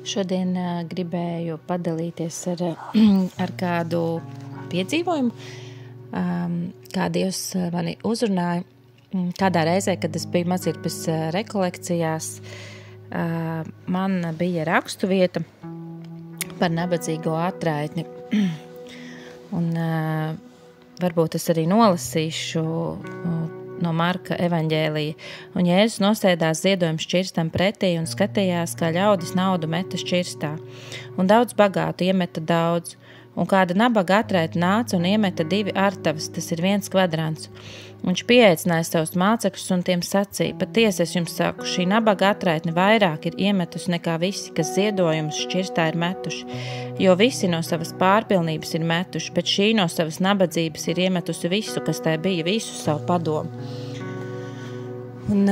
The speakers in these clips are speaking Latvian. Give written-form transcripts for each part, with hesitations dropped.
Šodien gribēju padalīties ar kādu piedzīvojumu, kā Dievs mani uzrunāja. Kādā reizē, kad es biju mazirpes rekolekcijās, man bija rakstuvieta par nabadzīgo atraitni. Un varbūt es arī nolasīšu no Marka evaņģēlija. Un Jēzus nosēdās ziedojuma šķirstam pretī un skatījās, kā ļaudis naudu meta šķirstā. Un daudz bagātu iemeta daudz. Un kāda nabaga atraitne nāca un iemeta 2 artavas, tas ir 1 kvadrants. Viņš pieaicināja savus mācekļus un tiem sacīja: patiesi es jums saku, šī nabaga atraitne vairāk ir iemetusi nekā visi, kas ziedojumus šķirstā ir metuši. Jo visi no savas pārpilnības ir metuši, bet šī no savas nabadzības ir iemetusi visu, kas tai bija, visu savu padomu. Un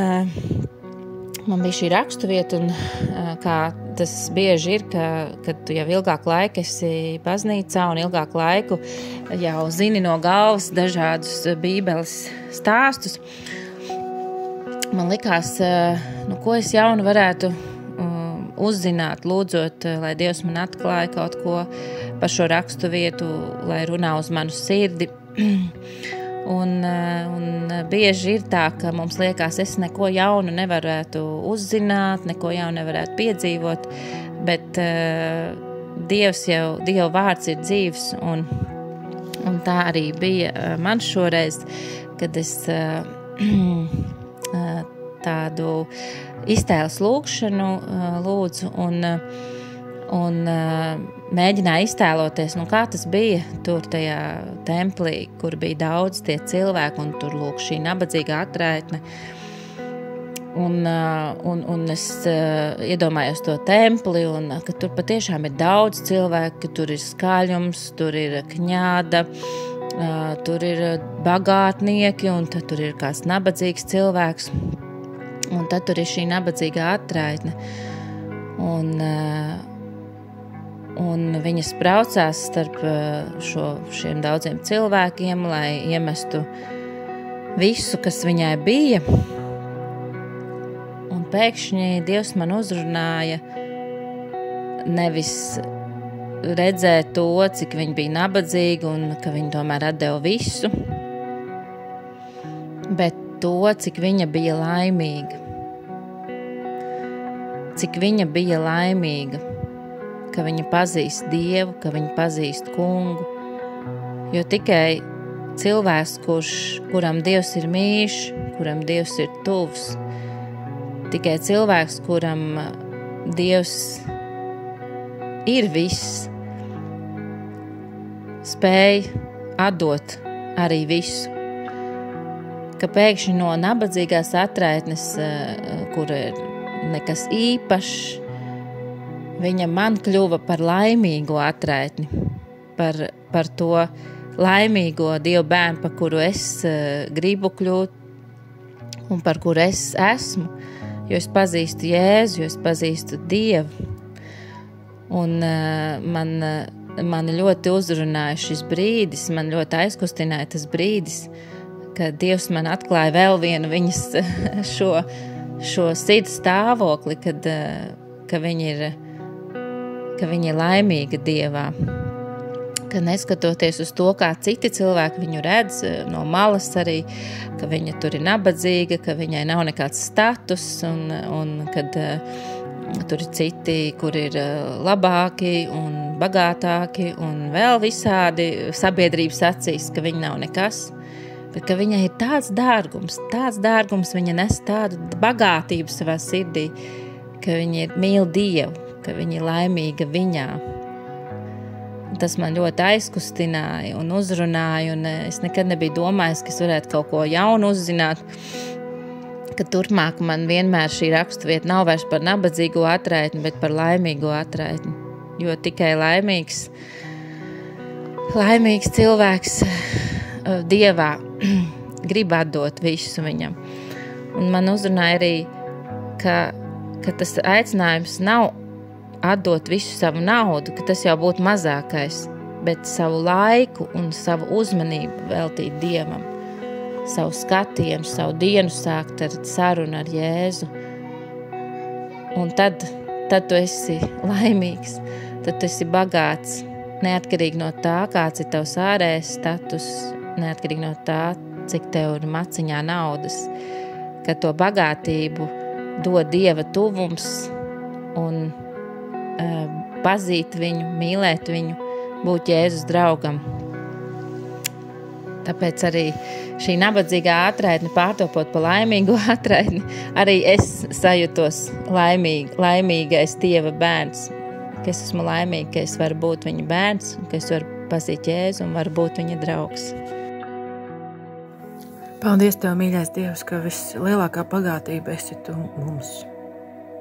man bija šī rakstuvieta, un kā tas bieži ir, kad tu jau ilgāku laiku esi baznīcā un ilgāku laiku jau zini no galvas dažādus bībeles stāstus. Man likās, ko es jaunu varētu uzzināt, lūdzot, lai Dievs man atklāja kaut ko par šo rakstuvietu, lai runā uz manu sirdi. Un bieži ir tā, ka mums liekas, es neko jaunu nevarētu uzzināt, neko jaunu nevarētu piedzīvot, bet Dieva vārds ir dzīvs, un tā arī bija man šoreiz, kad es tādu iztēles lūgšanu lūdzu un mēģināju iztēloties, kā tas bija tur tajā templī, kur bija daudz tie cilvēki, un tur lūk šī nabadzīga atraitne. Un es iedomājos to templi, un ka tur patiešām ir daudz cilvēku, ka tur ir skaļums, tur ir kņāda, tur ir bagātnieki, un tad tur ir kāds nabadzīgs cilvēks, un tad tur ir šī nabadzīga atraitne. Un viņas braucās starp šiem daudziem cilvēkiem, lai iemestu visu, kas viņai bija. Un pēkšņi Dievs man uzrunāja nevis redzēt to, cik viņa bija nabadzīga un ka viņa tomēr atdeva visu, bet to, cik viņa bija laimīga. Cik viņa bija laimīga, ka viņa pazīst Dievu, ka viņa pazīst Kungu. Jo tikai cilvēks, kuram Dievs ir mīļš, kuram Dievs ir tuvs, tikai cilvēks, kuram Dievs ir viss, spēj atdot arī visu. Ka pēkšņi no nabadzīgās atraitnes, kur ir nekas īpašs, viņa man kļuva par laimīgo atraitni, par to laimīgo Dieva bērnu, par kuru es gribu kļūt un par kuru es esmu, jo es pazīstu Jēzu, jo es pazīstu Dievu. Un man ļoti uzrunāja šis brīdis, man ļoti aizkustināja tas brīdis, kad Dievs man atklāja vēl vienu viņas šo sirds stāvokli, ka viņa ir laimīga Dievā. Ka neskatoties uz to, kā citi cilvēki viņu redz no malas arī, ka viņa tur ir nabadzīga, ka viņai nav nekāds status un kad tur ir citi, kur ir labāki un bagātāki un vēl visādi sabiedrības acīs, ka viņa nav nekas. Bet ka viņai ir tāds dārgums, viņa nes tādu bagātību savā sirdī, ka viņa ir mīl Dievu, ka viņa ir laimīga viņā. Tas man ļoti aizkustināja un uzrunāja, un es nekad nebiju domājis, ka es varētu kaut ko jaunu uzzināt, ka turpmāk man vienmēr šī rakstuvieta nav vairs par nabadzīgo atraitni, bet par laimīgo atraitni. Jo tikai laimīgs cilvēks Dievā grib atdot visu viņam. Un man uzrunāja arī, ka tas aicinājums nav atdot visu savu naudu, ka tas jau būtu mazākais, bet savu laiku un savu uzmanību veltīt Dievam, savu skatījumu, savu dienu sākt ar sarunu ar Jēzu. Un tad tad tu esi laimīgs, tad tu esi bagāts, neatkarīgi no tā, kāds ir tavs ārējais status, neatkarīgi no tā, cik tev ir maciņā naudas, ka to bagātību dod Dieva tuvums un pazīt viņu, mīlēt viņu, būt Jēzus draugam. Tāpēc arī šī nabadzīgā atraitne pārtopot pa laimīgu atraitni, arī es sajutos laimīgais Dieva bērns, ka es esmu laimīga, ka es varu būt viņa bērns, ka es varu pazīt Jēzu un varu būt viņa draugs. Paldies Tev, mīļais Dievs, ka vislielākā bagātība esi Tu mums.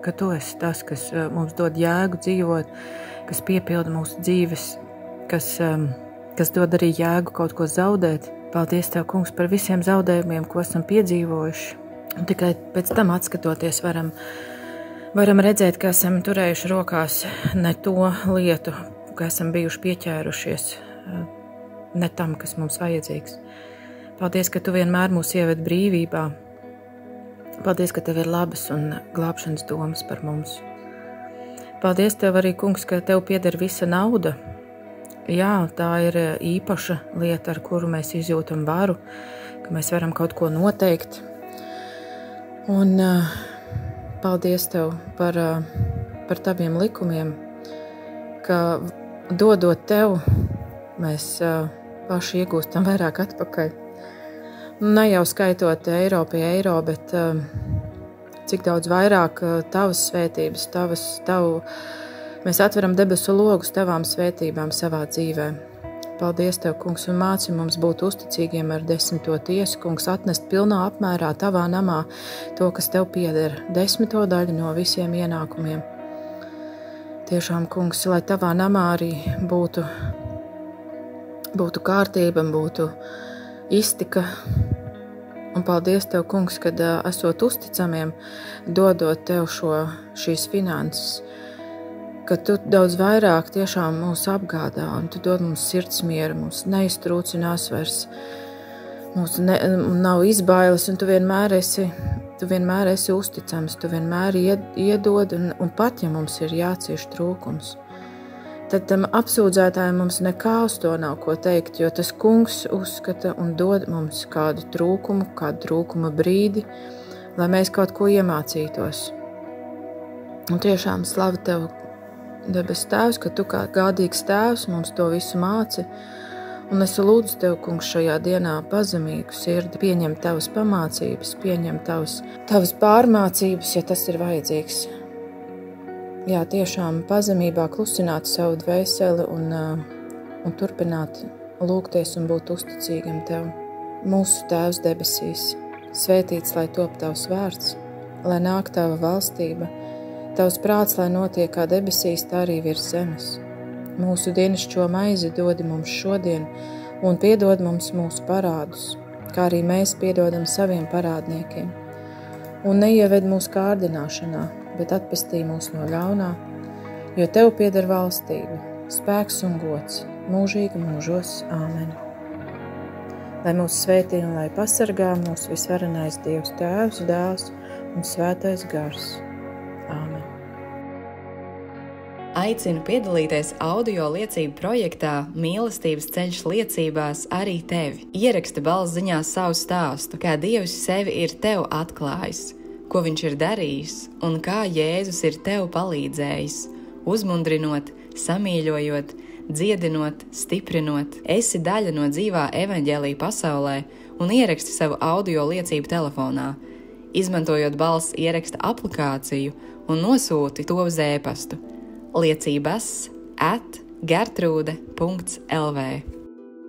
Ka Tu esi tas, kas mums dod jēgu dzīvot, kas piepilda mūsu dzīves, kas dod arī jēgu kaut ko zaudēt. Paldies Tev, Kungs, par visiem zaudējumiem, ko esam piedzīvojuši. Un tikai pēc tam atskatoties varam redzēt, ka esam turējuši rokās ne to lietu, ka esam bijuši pieķērušies ne tam, kas mums vajadzīgs. Paldies, ka Tu vienmēr mūs ieved brīvībā. Paldies, ka Tev ir labas un glābšanas domas par mums. Paldies Tev arī, Kungs, ka Tev pieder visa nauda. Jā, tā ir īpaša lieta, ar kuru mēs izjūtam varu, ka mēs varam kaut ko noteikt. Un paldies Tev par Taviem likumiem, ka dodot Tev, mēs paši iegūstam vairāk atpakaļ. Ne jau skaitot eiro pie eiro, bet cik daudz vairāk Tavas svētības, mēs atveram debesu logus Tavām svētībām savā dzīvē. Paldies Tev, Kungs, un māci mums būt uzticīgiem ar 10. tiesu, Kungs, atnest pilnā apmērā Tavā namā to, kas Tev pieder, 10. daļu no visiem ienākumiem. Tiešām, Kungs, lai Tavā namā arī būtu kārtība, būtu iztika. Un paldies Tev, Kungs, kad esot uzticamiem, dodot Tev šīs finanses, ka Tu daudz vairāk tiešām mūs apgādā, un Tu dod mums sirdsmieru, mums neiztrūcinās vairs, mums nav izbailes, un Tu vienmēr esi uzticams, Tu vienmēr iedod, un pat, ja mums ir jācieš trūkums, tad tam apsūdzētājiem mums nekā uz to nav ko teikt, jo tas Kungs uzskata un dod mums kādu trūkuma brīdi, lai mēs kaut ko iemācītos. Un tiešām slavu Tev, debes Tēvs, ka Tu kā gādīgs Tēvs mums to visu māci, un es lūdzu Tev, Kungs, šajā dienā pazemīgu sirdi, pieņem Tavas pamācības, pieņem Tavas pārmācības, ja tas ir vajadzīgs. Jā, tiešām pazemībā klusināt savu dvēseli un turpināt lūgties un būt uzticīgam Tev. Mūsu Tēvs debesīs, svētīts, lai top Tavs vārds, lai nāk Tava valstība, Tavs prāts, lai notiek kā debesīs, tā arī virs zemes. Mūsu dienascho maizi dodi mums šodien un piedod mums mūsu parādus, kā arī mēs piedodam saviem parādniekiem. Un neieved mūsu kārdināšanā, bet atpestī mūs no ļaunā, jo Tev pieder valstība, spēks un gods, mūžīgi mūžos. Āmen. Lai mūs svētī un lai pasargā mūsu visvarenais Dievs Tēvs, Dēls un Svētais Gars. Āmen. Aicinu piedalīties audio liecību projektā Mīlestības ceļš liecībās arī tevi. Ieraksti balsziņā savu stāstu, kā Dievs sevi ir tev atklājis, ko Viņš ir darījis un kā Jēzus ir tev palīdzējis, uzmundrinot, samīļojot, dziedinot, stiprinot. Esi daļa no dzīvā evaņģēlija pasaulē un ieraksti savu audio liecību telefonā, izmantojot balss ieraksta aplikāciju un nosūti to uz e-pastu liecības@gertrude.lv.